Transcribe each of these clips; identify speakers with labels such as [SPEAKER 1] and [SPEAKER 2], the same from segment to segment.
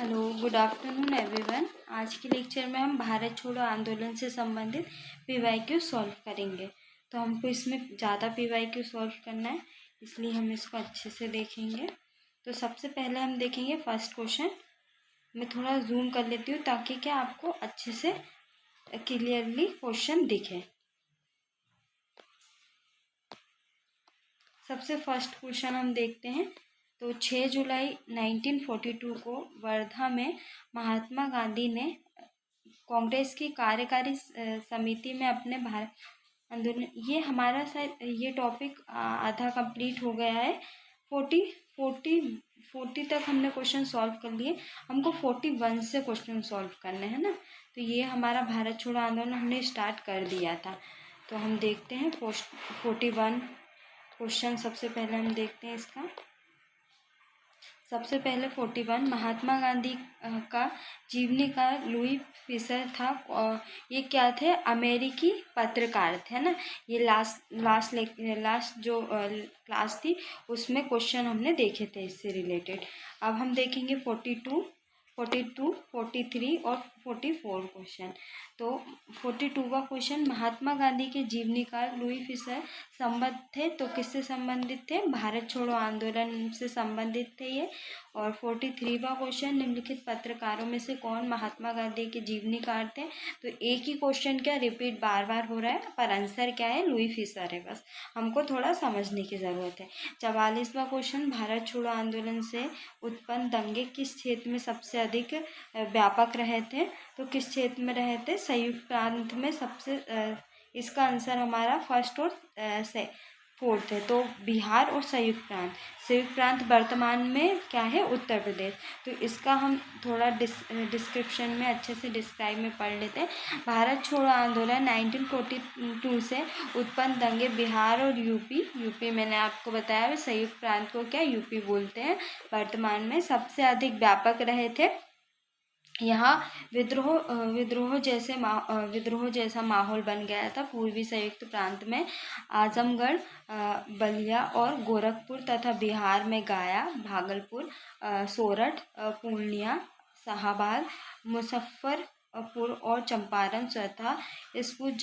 [SPEAKER 1] Hello, good afternoon everyone. आज के lecture में हम भारत छोड़ो आंदोलन से संबंधित पीवाईक्यू सॉल्व करेंगे। तो हमको इसमें ज़्यादा पीवाईक्यू सॉल्व करना है, इसलिए हम इसको अच्छे से देखेंगे। तो सबसे पहले हम देखेंगे फर्स्ट क्वेश्चन। मैं थोड़ा जूम कर लेती हूँ ताकि क्या आपको अच्छे से क्लियरली क्वेश्चन दिखे। सबसे फर्स्ट क्वेश्चन हम देखते हैं। तो 6 जुलाई 1942 को वर्धा में महात्मा गांधी ने कांग्रेस की कार्यकारी समिति में अपने भारत आंदोलन, ये हमारा शायद ये टॉपिक आधा कंप्लीट हो गया है। 40 तक हमने क्वेश्चन सॉल्व कर लिए, हमको 41 से क्वेश्चन सॉल्व करने हैं ना। तो ये हमारा भारत छोड़ो आंदोलन हमने स्टार्ट कर दिया था। तो हम देखते हैं 41 क्वेश्चन। सबसे पहले हम देखते हैं इसका। सबसे पहले 41, महात्मा गांधी का जीवनी का लुई फिशर था। और ये क्या थे? अमेरिकी पत्रकार थे ना। ये लास्ट जो क्लास थी उसमें क्वेश्चन हमने देखे थे इससे रिलेटेड। अब हम देखेंगे 42, 43 और 44 क्वेश्चन। तो 42 का क्वेश्चन, महात्मा गांधी के जीवनीकार लुई फिशर संबद्ध थे। तो किससे संबंधित थे? भारत छोड़ो आंदोलन से संबंधित थे ये। और 43 का क्वेश्चन, निम्नलिखित पत्रकारों में से कौन महात्मा गांधी के जीवनीकार थे? तो एक ही क्वेश्चन क्या रिपीट बार बार हो रहा है, पर आंसर क्या है? लुई फिशर है। बस हमको थोड़ा समझने की ज़रूरत है। 44वां क्वेश्चन, भारत छोड़ो आंदोलन से उत्पन्न दंगे किस क्षेत्र में सबसे अधिक व्यापक रहे थे? तो किस क्षेत्र में रहे थे? संयुक्त प्रांत में सबसे इसका आंसर हमारा फर्स्ट और फोर्थ है। तो बिहार और संयुक्त प्रांत वर्तमान में क्या है? उत्तर प्रदेश। तो इसका हम थोड़ा डिस्क्रिप्शन में अच्छे से डिस्क्राइब में पढ़ लेते हैं। भारत छोड़ो आंदोलन 1942 से उत्पन्न दंगे बिहार और यूपी मैंने आपको बताया, संयुक्त प्रांत को क्या यूपी बोलते हैं, वर्तमान में सबसे अधिक व्यापक रहे थे। यहाँ विद्रोह जैसा माहौल बन गया था पूर्वी संयुक्त प्रांत में। आजमगढ़, बलिया और गोरखपुर तथा बिहार में गया, भागलपुर, सोरठ, पूर्णिया, शाहाबाद, मुजफ्फरपुर और चंपारण तथा स्फूर्त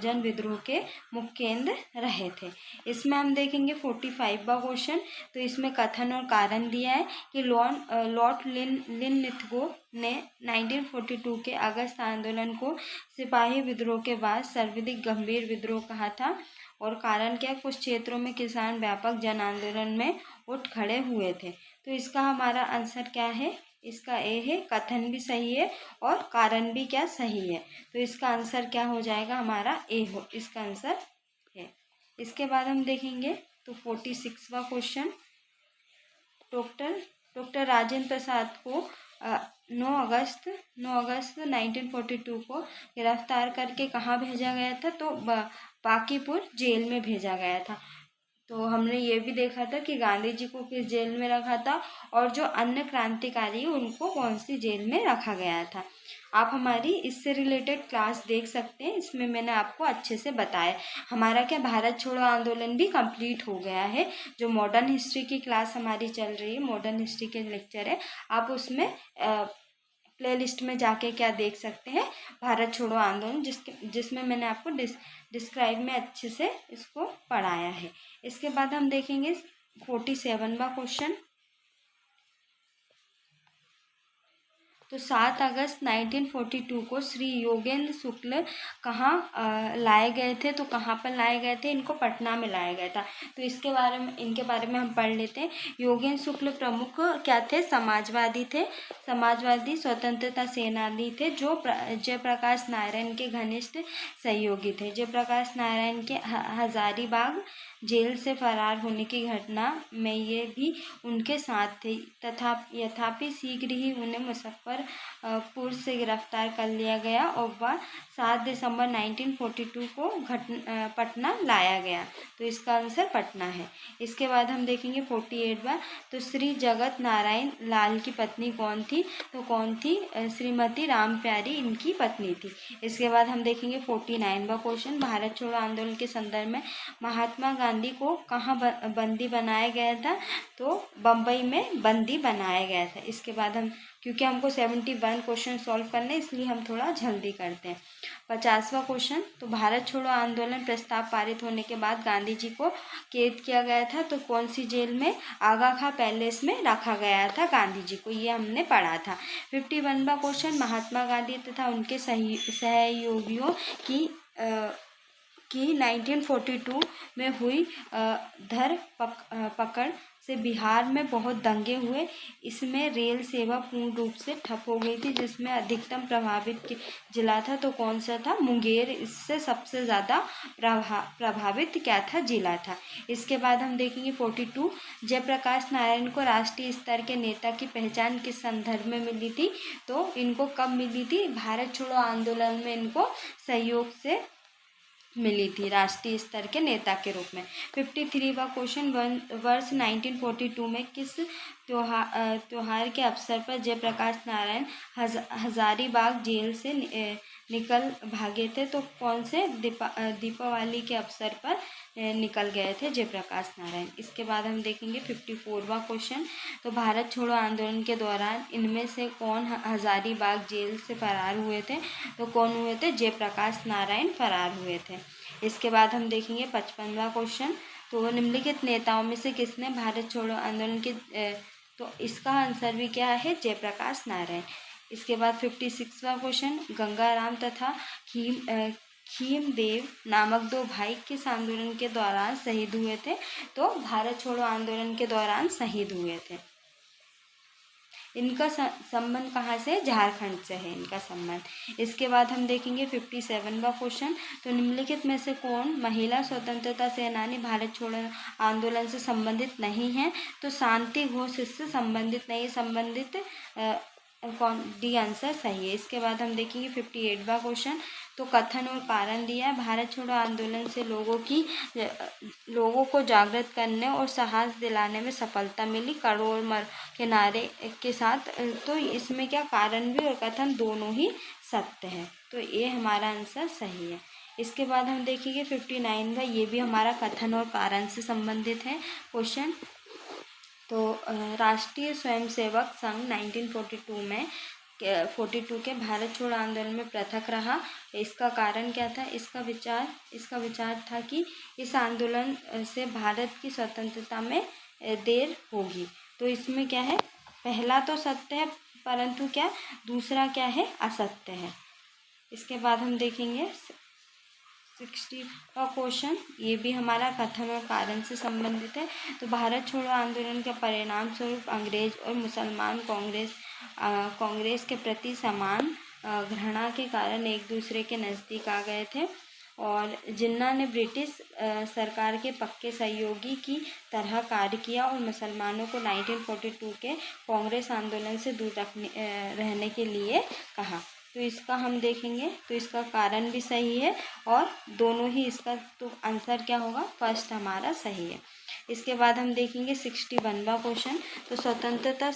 [SPEAKER 1] जन विद्रोह के मुख्य केंद्र रहे थे। इसमें हम देखेंगे 45वां क्वेश्चन। तो इसमें कथन और कारण दिया है कि लॉर्ड लिनलिथगो ने 1942 के अगस्त आंदोलन को सिपाही विद्रोह के बाद सर्वाधिक गंभीर विद्रोह कहा था। और कारण क्या? कुछ क्षेत्रों में किसान व्यापक जन आंदोलन में उठ खड़े हुए थे। तो इसका हमारा आंसर क्या है? इसका ए है। कथन भी सही है और कारण भी क्या? सही है। तो इसका आंसर क्या हो जाएगा? हमारा ए हो, इसका आंसर है। इसके बाद हम देखेंगे तो 46वां क्वेश्चन, डॉक्टर राजेंद्र प्रसाद को 9 अगस्त 1942 को गिरफ्तार करके कहाँ भेजा गया था? तो बांकीपुर जेल में भेजा गया था। तो हमने ये भी देखा था कि गांधी जी को किस जेल में रखा था और जो अन्य क्रांतिकारी उनको कौन सी जेल में रखा गया था। आप हमारी इससे रिलेटेड क्लास देख सकते हैं, इसमें मैंने आपको अच्छे से बताया। हमारा क्या भारत छोड़ो आंदोलन भी कंप्लीट हो गया है। जो मॉडर्न हिस्ट्री की क्लास हमारी चल रही है, मॉडर्न हिस्ट्री के लेक्चर है, आप उसमें प्लेलिस्ट में जाके क्या देख सकते हैं, भारत छोड़ो आंदोलन, जिसमें मैंने आपको डिस्क्राइब में अच्छे से इसको पढ़ाया है। इसके बाद हम देखेंगे 47वां क्वेश्चन। तो 7 अगस्त 1942 को श्री योगेंद्र शुक्ल कहाँ लाए गए थे? तो कहाँ पर लाए गए थे? इनको पटना में लाया गया था। तो इनके बारे में हम पढ़ लेते हैं। योगेंद्र शुक्ल प्रमुख क्या थे? समाजवादी थे, समाजवादी स्वतंत्रता सेनानी थे, जो जयप्रकाश नारायण के घनिष्ठ सहयोगी थे। जयप्रकाश नारायण के हजारीबाग जेल से फरार होने की घटना में ये भी उनके साथ थे। यथापि शीघ्र ही उन्हें मुजफ्फरपुर से गिरफ्तार कर लिया गया और वह 7 दिसंबर 1942 को पटना लाया गया। तो इसका आंसर पटना है। इसके बाद हम देखेंगे 48वां। तो श्री जगत नारायण लाल की पत्नी कौन थी? तो कौन थी? श्रीमती राम प्यारी इनकी पत्नी थी। इसके बाद हम देखेंगे 49वां क्वेश्चन, भारत छोड़ो आंदोलन के संदर्भ में महात्मा गांधी को कहाँ बंदी बनाया गया था, तो बम्बई में बंदी बनाया गया था। इसके बाद हम, क्योंकि हमको 71 क्वेश्चन सॉल्व करने, इसलिए हम थोड़ा जल्दी करते हैं। 50वां क्वेश्चन, तो भारत छोड़ो आंदोलन प्रस्ताव पारित होने के बाद गांधी जी को कैद किया गया था, तो कौन सी जेल में? आगा खां पैलेस में रखा गया था गांधी जी को, ये हमने पढ़ा था। 51वां क्वेश्चन, महात्मा गांधी तथा उनके सहयोगियों की 1942 में हुई पकड़ से बिहार में बहुत दंगे हुए। इसमें रेल सेवा पूर्ण रूप से ठप हो गई थी, जिसमें अधिकतम प्रभावित जिला था, तो कौन सा था? मुंगेर इससे सबसे ज़्यादा प्रभावित क्या था? जिला था। इसके बाद हम देखेंगे 42, जयप्रकाश नारायण को राष्ट्रीय स्तर के नेता की पहचान किस संदर्भ में मिली थी? तो इनको कब मिली थी? भारत छोड़ो आंदोलन में इनको सहयोग से मिली थी, राष्ट्रीय स्तर के नेता के रूप में। 53वां क्वेश्चन, वर्ष 1942 में किस त्योहार के अवसर पर जयप्रकाश नारायण हजारीबाग जेल से निकल भागे थे? तो कौन से? दीपावली के अवसर पर निकल गए थे जयप्रकाश नारायण। इसके बाद हम देखेंगे 54वां क्वेश्चन, तो भारत छोड़ो आंदोलन के दौरान इनमें से कौन हजारीबाग जेल से फरार हुए थे? तो कौन हुए थे? जयप्रकाश नारायण फरार हुए थे। इसके बाद हम देखेंगे 55वां क्वेश्चन, तो निम्नलिखित नेताओं में से किसने भारत छोड़ो आंदोलन के तो इसका आंसर भी क्या है? जयप्रकाश नारायण। इसके बाद 56वां क्वेश्चन, गंगाराम तथा खीमदेव नामक दो भाई किस आंदोलन के दौरान शहीद हुए थे? तो भारत छोड़ो आंदोलन के दौरान शहीद हुए थे। इनका संबंध कहाँ से? झारखंड से है इनका संबंध। इसके बाद हम देखेंगे 57वां क्वेश्चन, तो निम्नलिखित में से कौन महिला स्वतंत्रता सेनानी भारत छोड़ो आंदोलन से संबंधित नहीं है? तो शांति घोष इससे संबंधित नहीं, संबंधित कौन? डी आंसर सही है। इसके बाद हम देखेंगे 58वां क्वेश्चन, तो कथन और कारण दिया है, भारत छोड़ो आंदोलन से लोगों को जागृत करने और साहस दिलाने में सफलता मिली करोड़ मर के नारे के साथ। तो इसमें क्या? कारण भी और कथन दोनों ही सत्य है, तो ये हमारा आंसर सही है। इसके बाद हम देखेंगे 59वां, ये भी हमारा कथन और कारण से संबंधित है क्वेश्चन। तो राष्ट्रीय स्वयंसेवक संघ 1942 में 42 के भारत छोड़ो आंदोलन में पृथक रहा, इसका कारण क्या था? इसका विचार था कि इस आंदोलन से भारत की स्वतंत्रता में देर होगी। तो इसमें क्या है? पहला तो सत्य है, परंतु क्या? दूसरा क्या है? असत्य है। इसके बाद हम देखेंगे 60वां क्वेश्चन, ये भी हमारा कथन और कारण से संबंधित है। तो भारत छोड़ो आंदोलन के परिणाम स्वरूप अंग्रेज और मुसलमान कांग्रेस के प्रति समान घृणा के कारण एक दूसरे के नज़दीक आ गए थे, और जिन्ना ने ब्रिटिश सरकार के पक्के सहयोगी की तरह कार्य किया और मुसलमानों को 1942 के कांग्रेस आंदोलन से दूर रहने के लिए कहा। तो इसका हम देखेंगे, तो इसका कारण भी सही है और दोनों ही इसका, तो आंसर क्या होगा? फर्स्ट हमारा सही है। इसके बाद हम देखेंगे 61वां क्वेश्चन, तो स्वतंत्रता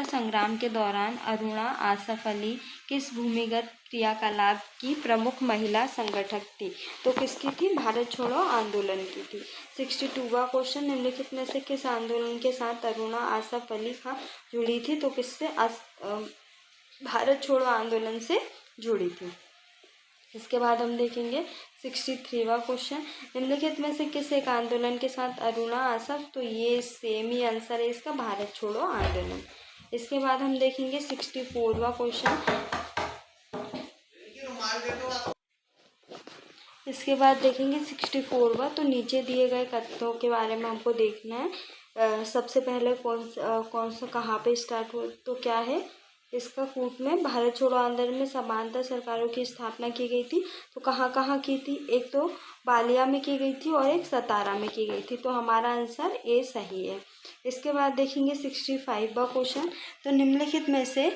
[SPEAKER 1] संग्राम के दौरान अरुणा आसफ अली किस भूमिगत क्रियाकलाप की प्रमुख महिला संगठक थी? तो किसकी थी? भारत छोड़ो आंदोलन की थी। 62वां क्वेश्चन, निम्नलिखित में से किस आंदोलन के साथ अरुणा आसफ अली खां जुड़ी थी? तो किससे? भारत छोड़ो आंदोलन से जुड़ी थी। इसके बाद हम देखेंगे 63वां क्वेश्चन, निम्नलिखित में से किस एक आंदोलन के साथ अरुणा आसफ? तो ये सेम ही आंसर है इसका, भारत छोड़ो आंदोलन। इसके बाद हम देखेंगे 64वां क्वेश्चन। इसके बाद देखेंगे 64वां, तो नीचे दिए गए कथनों के बारे में हमको देखना है। सबसे पहले कौन सा कहाँ पे स्टार्ट हो? तो क्या है इसका? कूट में भारत छोड़ो आंदोलन में समांतर सरकारों की स्थापना की गई थी, तो कहाँ की थी? एक तो बालिया में की गई थी और एक सतारा में की गई थी, तो हमारा आंसर ए सही है। इसके बाद देखेंगे 65वां क्वेश्चन, तो निम्नलिखित में से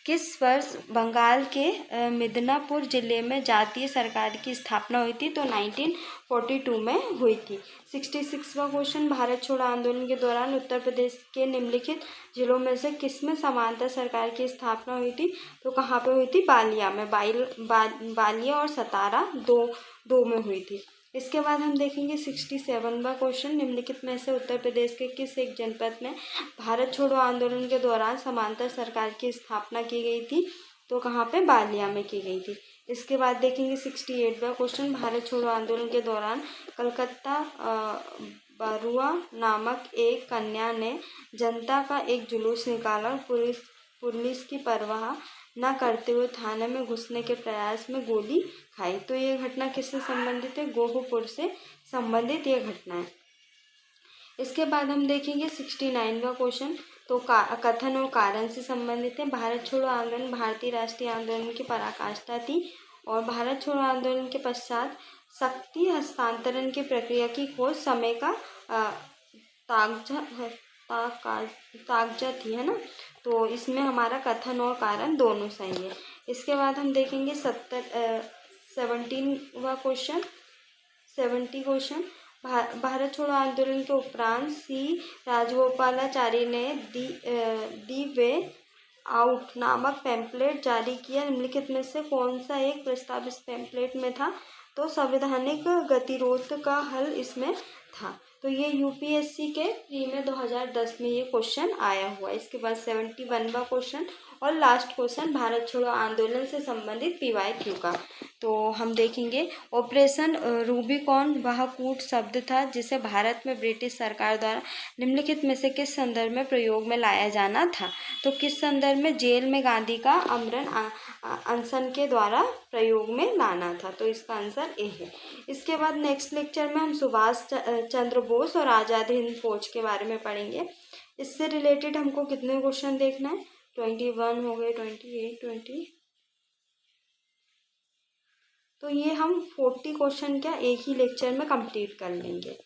[SPEAKER 1] किस वर्ष बंगाल के मिदनापुर जिले में जातीय सरकार की स्थापना हुई थी? तो 1942 में हुई थी। 66वां क्वेश्चन, भारत छोड़ो आंदोलन के दौरान उत्तर प्रदेश के निम्नलिखित जिलों में से किसमें समांतर सरकार की स्थापना हुई थी? तो कहाँ पे हुई थी? बालिया में। बालिया और सतारा दो में हुई थी। इसके बाद हम देखेंगे 67वां क्वेश्चन, निम्नलिखित में से उत्तर प्रदेश के किस एक जनपद में भारत छोड़ो आंदोलन के दौरान समांतर सरकार की स्थापना की गई थी? तो कहाँ पे? बालिया में की गई थी। इसके बाद देखेंगे 68वां क्वेश्चन, भारत छोड़ो आंदोलन के दौरान कलकत्ता बरुआ नामक एक कन्या ने जनता का एक जुलूस निकाला और पुलिस की परवाह न करते हुए थाने में घुसने के प्रयास में गोली खाई। तो ये घटना किससे संबंधित है? गोहपुर से संबंधित ये घटना है। इसके बाद हम देखेंगे 69वां क्वेश्चन, तो कथन और कारण से संबंधित है। भारत छोड़ो आंदोलन भारतीय राष्ट्रीय आंदोलन की पराकाष्ठा थी और भारत छोड़ो आंदोलन के पश्चात शक्ति हस्तांतरण की प्रक्रिया की खोज समय का ताकजा थी, है ना। तो इसमें हमारा कथन और कारण दोनों सही है। इसके बाद हम देखेंगे 70 क्वेश्चन, भारत छोड़ो आंदोलन के उपरांत सी राजगोपालाचारी ने दी वे आउट नामक पैम्पलेट जारी किया। निम्नलिखित में से कौन सा एक प्रस्ताव इस पैम्पलेट में था? तो संवैधानिक गतिरोध का हल इसमें था। तो ये यूपीएससी के प्री में 2010 में ये क्वेश्चन आया हुआ है। इसके बाद 71वां क्वेश्चन और लास्ट क्वेश्चन, भारत छोड़ो आंदोलन से संबंधित PYQ का। तो हम देखेंगे ऑपरेशन रूबिकॉन वह कूट शब्द था जिसे भारत में ब्रिटिश सरकार द्वारा निम्नलिखित में से किस संदर्भ में प्रयोग में लाया जाना था? तो किस संदर्भ में? जेल में गांधी का आमरण अनशन के द्वारा प्रयोग में लाना था। तो इसका आंसर ए है। इसके बाद नेक्स्ट लेक्चर में हम सुभाष चंद्र बोस और आज़ाद हिंद फौज के बारे में पढ़ेंगे। इससे रिलेटेड हमको कितने क्वेश्चन देखना है? 21 हो गए, 28, 20। तो ये हम 40 क्वेश्चन क्या एक ही लेक्चर में कंप्लीट कर लेंगे।